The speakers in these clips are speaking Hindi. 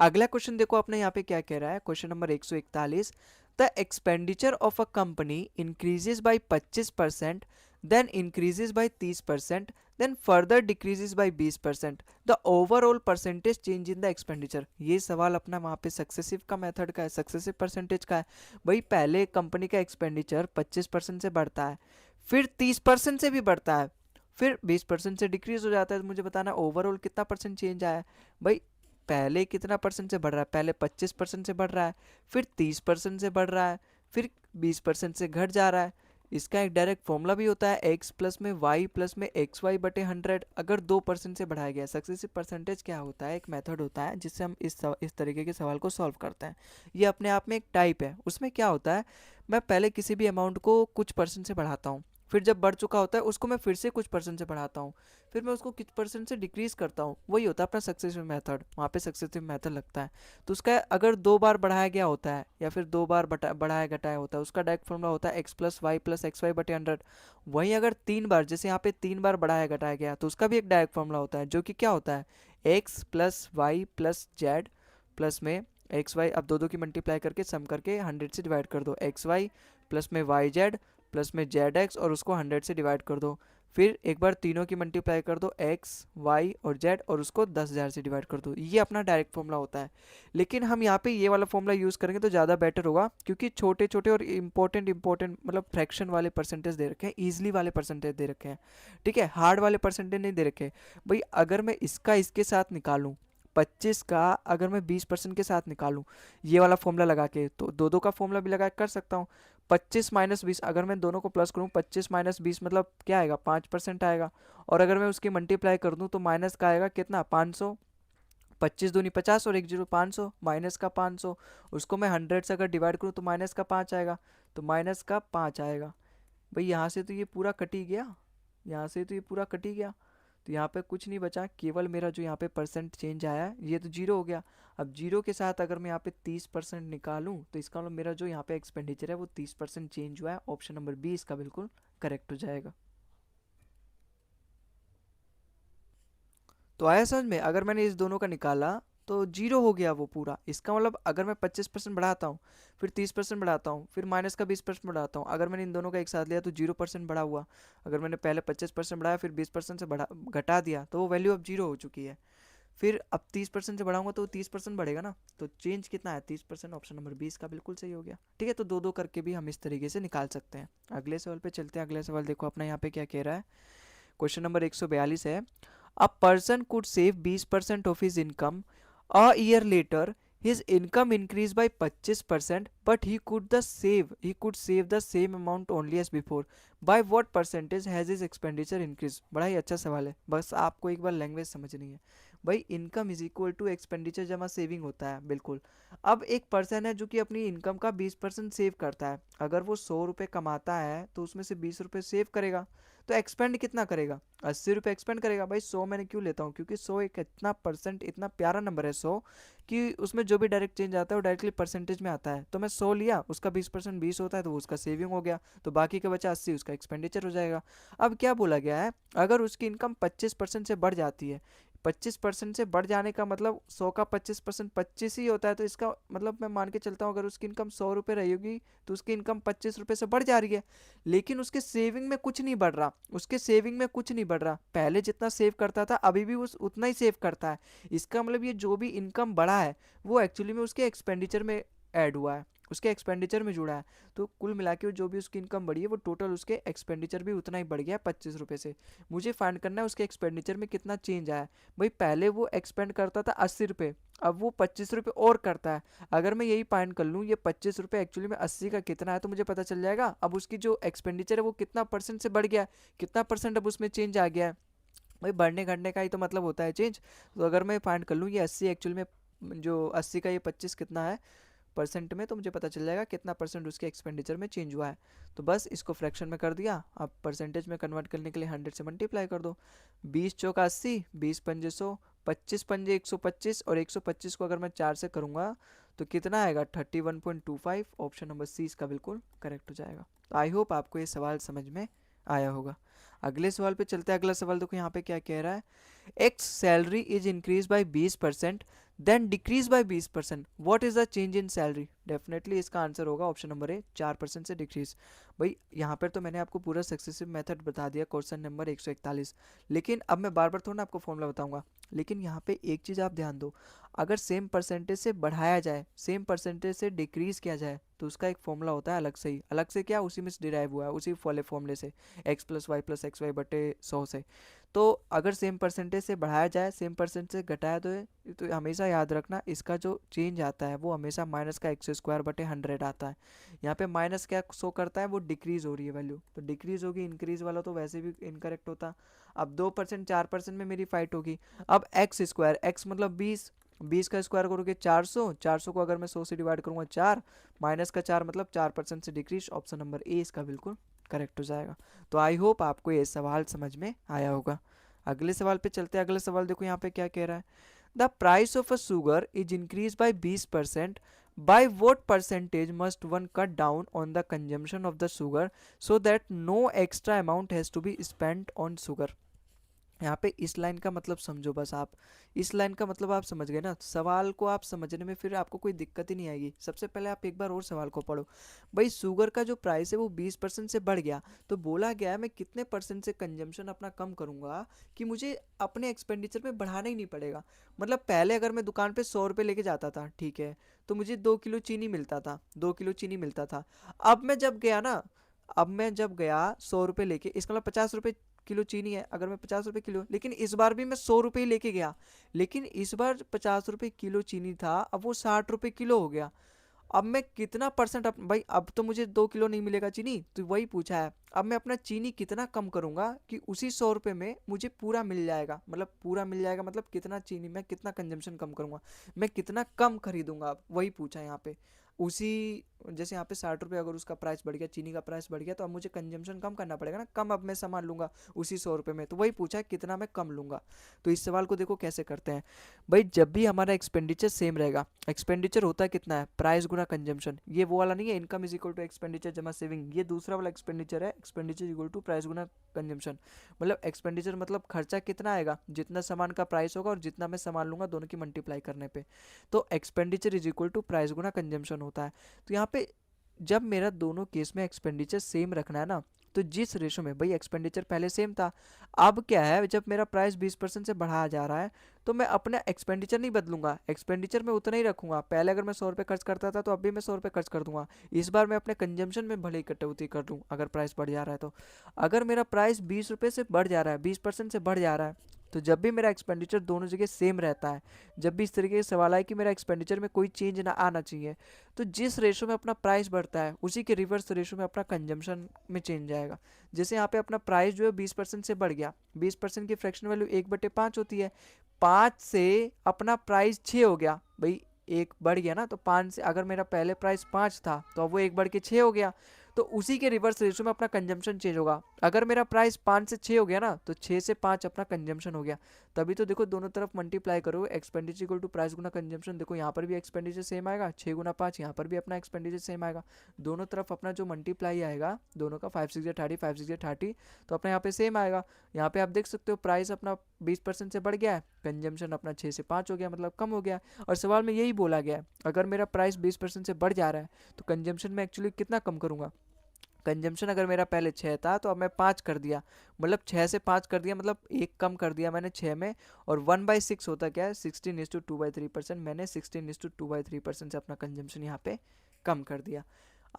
अगला क्वेश्चन देखो अपने यहाँ पे क्या कह रहा है, question number 141। The expenditure of a company increases by 25%, then increases by 30%, then further decreases by 20%, the overall percentage change in the expenditure. ये सवाल अपना वहाँ पे सक्सेसिव का मेथड का है, सक्सेसिव परसेंटेज का है। भाई पहले कंपनी का एक्सपेंडिचर 25% से बढ़ता है, फिर 30% से भी बढ़ता है, फिर 20% से डिक्रीज हो जाता है। तो मुझे बताना ओवरऑल कितना परसेंट चेंज आया है। भाई पहले कितना परसेंट से बढ़ रहा है, पहले 25% से बढ़ रहा है, फिर 30% से बढ़ रहा है, फिर 20% से घट जा रहा है। इसका एक डायरेक्ट फॉर्मूला भी होता है, x प्लस में y प्लस में एक्स वाई बटे 100 अगर 2% से बढ़ाया गया। सक्सेसिव परसेंटेज क्या होता है, एक मेथड होता है जिससे हम इस तरीके के सवाल को सॉल्व करते हैं। ये अपने आप में एक टाइप है। उसमें क्या होता है, मैं पहले किसी भी अमाउंट को कुछ परसेंट से बढ़ाता हूँ, फिर जब बढ़ चुका होता है उसको मैं फिर से कुछ परसेंट से बढ़ाता हूँ, फिर मैं उसको कुछ परसेंट से डिक्रीज करता हूँ। वही होता है अपना सक्सेसिव मेथड, वहाँ पे सक्सेसिव मेथड लगता है। तो उसका अगर 2 बार बढ़ाया गया होता है या फिर 2 बार बढ़ाया घटाया होता है, उसका डायरेक्ट फॉर्मूला होता है एक्स प्लस एक्स वाई बटे 100। वहीं अगर 3 बार, जैसे यहाँ पे 3 बार बढ़ाया घटाया गया, तो उसका भी एक डायरेक्ट फॉर्मूला होता है जो कि क्या होता है, X plus Y plus Z plus में एक्स वाई। अब दो की मल्टीप्लाई करके सम करके 100 से डिवाइड कर दो, एक्स वाई प्लस में वाई जेड प्लस में जेड एक्स, और उसको 100 से डिवाइड कर दो। फिर एक बार तीनों की मल्टीप्लाई कर दो, एक्स वाई और जेड, और उसको 10,000 से डिवाइड कर दो। ये अपना डायरेक्ट फॉर्मूला होता है। लेकिन हम यहाँ पे ये वाला फॉर्मूला यूज़ करेंगे तो ज़्यादा बेटर होगा, क्योंकि छोटे छोटे और इंपॉर्टेंट मतलब फ्रैक्शन वाले परसेंटेज दे रखे हैं, ईजिली वाले परसेंटेज दे रखे हैं। ठीक है, हार्ड वाले परसेंटेज नहीं दे रखे। भाई अगर मैं इसका इसके साथ निकालूं, 25 का अगर मैं 20% के साथ निकालूं ये वाला फॉर्मूला लगा के, तो दो का फॉर्मूला भी लगा कर सकता हूँ। 25 - 20, अगर मैं दोनों को प्लस करूँ, 25 - 20 मतलब क्या आएगा, 5% आएगा। और अगर मैं उसकी मल्टीप्लाई कर दूँ तो माइनस का आएगा कितना, 500। 25 दूनी 50 और 1 0 500, माइनस का 500। उसको मैं 100 से अगर डिवाइड करूँ तो माइनस का 5 आएगा, तो माइनस का 5 आएगा। भाई यहाँ से तो ये पूरा कट ही गया, यहाँ से तो ये पूरा कट ही गया। तो यहाँ पे कुछ नहीं बचा, केवल मेरा जो यहाँ पे परसेंट चेंज आया है ये तो जीरो हो गया। अब जीरो के साथ अगर मैं यहाँ पे 30% निकालूं, तो इसका मतलब मेरा जो यहाँ पे एक्सपेंडिचर है वो 30% चेंज हुआ है। ऑप्शन नंबर बी इसका बिल्कुल करेक्ट हो जाएगा। तो आया समझ में, अगर मैंने इस दोनों का निकाला तो जीरो हो गया वो पूरा। इसका मतलब अगर मैं 25% बढ़ाता हूँ, फिर 30% बढ़ाता हूँ, फिर माइनस का 20% बढ़ाता हूँ, अगर मैंने इन दोनों का एक साथ लिया तो 0% बढ़ा हुआ। अगर मैंने पहले 25% बढ़ाया फिर 20% से बढ़ा घटा दिया तो वो वैल्यू अब जीरो हो चुकी है। फिर अब 30% से बढ़ाऊंगा तो 30% बढ़ेगा ना, तो चेंज कितना है, 30%। ऑप्शन नंबर 20 का बिल्कुल सही हो गया। ठीक है, तो दो दो करके भी हम इस तरीके से निकाल सकते हैं। अगले सवाल पे चलते हैं। अगला सवाल देखो अपना यहाँ पे क्या कह रहा है, क्वेश्चन नंबर 142 है। A person could save 20% of his income a year later, his income increased by 25%, but he could save the same amount only as before. By what percentage has his expenditure increased? बड़ा ही अच्छा सवाल है, बस आपको एक बार लैंग्वेज समझनी है। भाई income is equal to expenditure जमा सेविंग होता है, बिल्कुल। अब एक पर्सन है जो कि अपनी इनकम का 20% सेव करता है। अगर वो 100 रुपये कमाता है तो उसमें से 20 रुपये सेव करेगा, तो एक्सपेंड कितना करेगा, 80 रुपये एक्सपेंड करेगा। भाई 100 मैंने क्यों लेता हूँ, क्योंकि 100 एक इतना परसेंट, इतना प्यारा नंबर है 100, कि उसमें जो भी डायरेक्ट चेंज आता है वो डायरेक्टली परसेंटेज में आता है। तो मैं 100 लिया, उसका 20% 20 होता है तो वो उसका सेविंग हो गया, तो बाकी का बचा 80 उसका एक्सपेंडिचर हो जाएगा। अब क्या बोला गया है, अगर उसकी इनकम 25% से बढ़ जाती है, 25% से बढ़ जाने का मतलब 100 का 25% 25 ही होता है, तो इसका मतलब मैं मान के चलता हूँ अगर उसकी इनकम 100 रुपये रही होगी तो उसकी इनकम 25 रुपये से बढ़ जा रही है, लेकिन उसके सेविंग में कुछ नहीं बढ़ रहा। उसके सेविंग में कुछ नहीं बढ़ रहा, पहले जितना सेव करता था अभी भी वो उतना ही सेव करता है। इसका मतलब ये जो भी इनकम बढ़ा है वो एक्चुअली में उसके एक्सपेंडिचर में ऐड हुआ है, उसके एक्सपेंडिचर में जुड़ा है। तो कुल मिला के जो भी उसकी इनकम बढ़ी है वो टोटल उसके एक्सपेंडिचर भी उतना ही बढ़ गया है 25 रुपये से। मुझे फाइंड करना है उसके एक्सपेंडिचर में कितना चेंज आया है। भाई पहले वो एक्सपेंड करता था 80 रुपये, अब वो 25 रुपये और करता है। अगर मैं यही फाइंड कर लूँ ये 25 रुपये एक्चुअली में 80 का कितना है, तो मुझे पता चल जाएगा अब उसकी जो एक्सपेंडिचर है वो कितना परसेंट से बढ़ गया है, कितना परसेंट अब उसमें चेंज आ गया है। भाई बढ़ने घटने का ही तो मतलब होता है चेंज। तो अगर मैं फाइंड कर लूँ ये 80 एक्चुअल में, जो 80 का ये 25 कितना है परसेंट में, तो मुझे पता चल जाएगा कितना परसेंट उसके एक्सपेंडिचर में चेंज हुआ है। तो बस इसको फ्रैक्शन में कर दिया। अब परसेंटेज में कन्वर्ट करने के लिए 100 से मल्टीप्लाई कर दो। 20 चौका 80, 20 पंजे 100, 25 पंजे 125, और 125 को अगर मैं 4 से करूँगा तो कितना आएगा, 31.25। ऑप्शन नंबर सी इसका बिल्कुल करेक्ट हो जाएगा। तो आई होप आपको ये सवाल समझ में आया होगा। अगले सवाल पे चलते हैं। अगला सवाल देखो यहाँ पे क्या कह रहा है, X salary is increase by 20%, then decrease by 20%, what is the change in salary? Definitely इसका आंसर होगा ऑप्शन नंबर ए, 4% से डिक्रीज। भाई यहाँ पर तो मैंने आपको पूरा सक्सेसिव मेथड बता दिया क्वेश्चन नंबर 141, लेकिन अब मैं बार बार थोड़ा ना आपको फॉर्मूला बताऊंगा। लेकिन यहाँ पे एक चीज़ आप ध्यान दो, अगर सेम परसेंटेज से बढ़ाया जाए, सेम परसेंटेज से डिक्रीज किया जाए, तो उसका एक फॉर्मूला होता है अलग से ही। अलग से क्या, उसी में से डिराइव हुआ है, उसी वाले फॉर्मूले से, एक्स प्लस वाई बटे 100 से। तो अगर सेम परसेंटेज से बढ़ाया जाए, सेम परसेंटेज से घटाया तो हमेशा याद रखना इसका जो चेंज आता है वो हमेशा माइनस का एक्स स्क्वायर बटे 100 आता है। यहाँ पे माइनस क्या शो करता है, वो डिक्रीज हो रही है वैल्यू, तो डिक्रीज होगी, इंक्रीज वाला तो वैसे भी इनकरेक्ट होता। अब 2% 4% में मेरी फाइट होगी। अब एक्स स्क्वायर, एक्स मतलब 20, 20 का स्क्वायर करोगे 400, 400 को अगर मैं 100 से डिवाइड करूंगा 4, माइनस का 4 मतलब 4% से डिक्रीज। ऑप्शन नंबर ए इसका बिल्कुल करेक्ट हो जाएगा। तो आई होप आपको ये सवाल समझ में आया होगा। अगले सवाल पे चलते हैं। अगला सवाल देखो यहाँ पे क्या कह रहा है, the price of a sugar is increase by 20%, by what percentage must one cut down on the consumption of the sugar so that no extra amount has to be spent on sugar? यहाँ पे इस लाइन का मतलब समझो बस आप, इस लाइन का मतलब आप समझ गए ना, सवाल को आप समझने में फिर आपको कोई दिक्कत ही नहीं आएगी। सबसे पहले आप एक बार और सवाल को पढ़ो। भाई शुगर का जो प्राइस है वो 20% से बढ़ गया, तो बोला गया है मैं कितने परसेंट से कंजम्पशन अपना कम करूंगा कि मुझे अपने एक्सपेंडिचर में बढ़ाना ही नहीं पड़ेगा। मतलब पहले अगर मैं दुकान पे 100 रुपये लेके जाता था, ठीक है, तो मुझे 2 किलो चीनी मिलता था, 2 किलो चीनी मिलता था। अब मैं जब गया ना, अब मैं जब गया 100 रुपये लेके, इसका मतलब 50 रुपये किलो चीनी है, अगर मैं 50 रुपये किलो, लेकिन इस बार भी मैं 100 रुपये ही लेके गया, लेकिन इस बार 50 रुपये किलो चीनी था, अब वो 60 रुपये किलो हो गया। अब मैं कितना परसेंट भाई अब तो मुझे 2 किलो नहीं मिलेगा चीनी, तो वही पूछा है, अब मैं अपना चीनी कितना कम करूंगा कि उसी 100 रुपये में मुझे पूरा मिल जाएगा। मतलब पूरा मिल जाएगा मतलब कितना चीनी, मैं कितना कंजम्पशन कम करूंगा, मैं कितना कम खरीदूंगा, अब वही पूछा है यहाँ पे। उसी जैसे यहाँ पे 60 रुपये अगर उसका प्राइस बढ़ गया, चीनी का प्राइस बढ़ गया, तो अब मुझे कंजम्पशन कम करना पड़ेगा ना, कम अब मैं सामान लूंगा उसी 100 रुपये में, तो वही पूछा है कितना मैं कम लूंगा। तो इस सवाल को देखो कैसे करते हैं। भाई जब भी हमारा एक्सपेंडिचर सेम रहेगा, एक्सपेंडिचर होता है कितना है, प्राइस गुना कंजम्पशन, ये वो वाला नहीं है income is equal to expenditure जमा सेविंग, ये दूसरा वाला एक्सपेंडिचर है, एक्सपेंडिचर इक्वल टू प्राइस गुना कंजम्पशन। मतलब एक्सपेंडिचर मतलब खर्चा कितना आएगा, जितना सामान का प्राइस होगा और जितना मैं सामान लूंगा दोनों की मल्टीप्लाई करने पे, तो expenditure is equal to price गुना कंजम्पशन होता है। तो यहाँ पे जब मेरा दोनों केस में एक्सपेंडिचर सेम रखना है ना, तो जिस रेशो में, भाई एक्सपेंडिचर पहले सेम था, अब क्या है, जब मेरा प्राइस 20% से बढ़ाया जा रहा है, तो मैं अपना एक्सपेंडिचर नहीं बदलूंगा, एक्सपेंडिचर में उतना ही रखूंगा। पहले अगर मैं 100 रुपये खर्च करता था, तो अब भी मैं 100 रुपये खर्च कर दूंगा। इस बार मैं अपने कंजम्पशन में भले ही कटौती कर दूं अगर प्राइस बढ़ जा रहा है तो। अगर मेरा प्राइस 20 रुपये से बढ़ जा रहा है, 20% से बढ़ जा रहा है, तो जब भी मेरा एक्सपेंडिचर दोनों जगह सेम रहता है, जब भी इस तरीके से सवाल आए कि मेरा एक्सपेंडिचर में कोई चेंज ना आना चाहिए, तो जिस रेशो में अपना प्राइस बढ़ता है उसी के रिवर्स रेशो में अपना कंजम्पशन में चेंज आएगा। जैसे यहाँ पे अपना प्राइस जो है 20% से बढ़ गया, 20% की फ्रैक्शन वैल्यू 1/5 होती है, 5 से अपना प्राइस 6 हो गया। भाई एक बढ़ गया ना, तो 5 से अगर मेरा पहले प्राइस 5 था तो अब वो एक बढ़ के 6 हो गया, तो उसी के रिवर्स रेशो में अपना कंजम्पशन चेंज होगा। अगर मेरा प्राइस 5 से 6 हो गया ना, तो 6 से 5 अपना कंजम्पशन हो गया। तभी तो देखो दोनों तरफ मल्टीप्लाई करो, एक्सपेंडिचर इक्वल टू प्राइस गुना कंजम्पशन, देखो यहाँ पर भी एक्सपेंडिचर सेम आएगा, 6 गुना 5, यहाँ पर भी अपना एक्सपेंडिचर सेम आएगा। दोनों तरफ अपना जो मल्टीप्लाई आएगा दोनों का, 5 6 30, 5 6 30, तो अपना यहाँ पे सेम आएगा। यहाँ पे आप देख सकते हो प्राइस अपना 20% से बढ़ गया है, कंजम्पशन अपना 6 से 5 हो गया, मतलब कम हो गया। और सवाल में यही बोला गया है, अगर मेरा प्राइस 20% से बढ़ जा रहा है तो कंजम्पशन में एक्चुअली कितना कम करूँगा। कंजम्पशन अगर मेरा पहले 6 था तो अब मैं 5 कर दिया, मतलब 6 से 5 कर दिया, मतलब एक कम कर दिया मैंने 6 में। और 1/6 होता क्या है, 16:2/3%, मैंने 16:2/3% से अपना कंजम्पशन यहाँ पे कम कर दिया।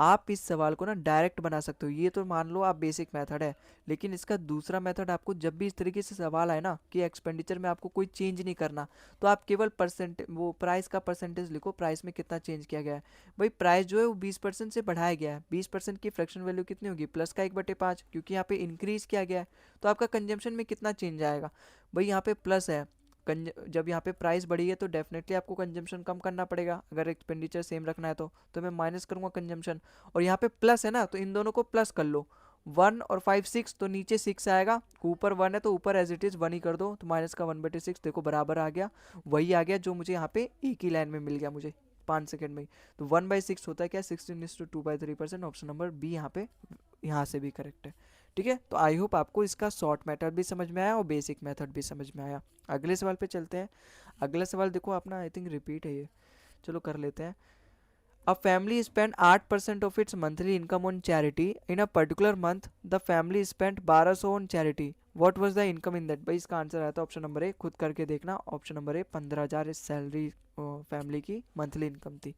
आप इस सवाल को ना डायरेक्ट बना सकते हो, ये तो मान लो आप बेसिक मेथड है, लेकिन इसका दूसरा मेथड आपको जब भी इस तरीके से सवाल आए ना कि एक्सपेंडिचर में आपको कोई चेंज नहीं करना, तो आप केवल परसेंट वो प्राइस का परसेंटेज लिखो, प्राइस में कितना चेंज किया गया है। भाई प्राइस जो है वो 20% से बढ़ाया गया है, 20% की फ्रैक्शन वैल्यू कितनी होगी, प्लस का 1/5, क्योंकि यहाँ पे इंक्रीज किया गया है, तो आपका कंजम्पशन में कितना चेंज आएगा। भाई यहाँ पे प्लस है, जब यहाँ पे प्राइस बढ़ी है तो डेफिनेटली आपको कंजम्पशन कम करना पड़ेगा, अगर एक्सपेंडिचर सेम रखना है तो मैं माइनस करूँगा कंजम्पशन। और यहाँ पे प्लस है ना, तो इन दोनों को प्लस कर लो, 1 और 5 6, तो नीचे 6 आएगा, ऊपर 1 है तो ऊपर एज इट इज़ 1 ही कर दो, तो माइनस का 1/6 देखो बराबर आ गया, वही आ गया जो मुझे यहाँ पे एक ही लाइन में मिल गया मुझे 5 सेकेंड में ही। तो 1/6 होता है क्या, 16:2/3%, ऑप्शन नंबर बी यहाँ पे यहाँ से भी करेक्ट है। ठीक है, तो आई होप आपको इसका शॉर्ट मेथड भी समझ में आया और बेसिक मेथड भी समझ में आया। अगले सवाल पे चलते हैं। अगला सवाल देखो अपना आई थिंक रिपीट है ये, चलो कर लेते हैं। A family spent 8% of its monthly income on charity. In a particular month, the family spent 1200 on charity. What was the income in that? भाई इसका आंसर आया था ऑप्शन नंबर ए, खुद करके देखना। ऑप्शन नंबर ए 15,000 इस सैलरी फैमिली की मंथली इनकम थी।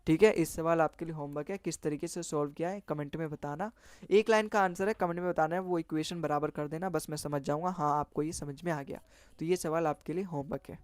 ठीक है, इस सवाल आपके लिए होमवर्क है, किस तरीके से सॉल्व किया है कमेंट में बताना। एक लाइन का आंसर है, कमेंट में बताना है, वो इक्वेशन बराबर कर देना, बस मैं समझ जाऊंगा हाँ आपको ये समझ में आ गया। तो ये सवाल आपके लिए होमवर्क है।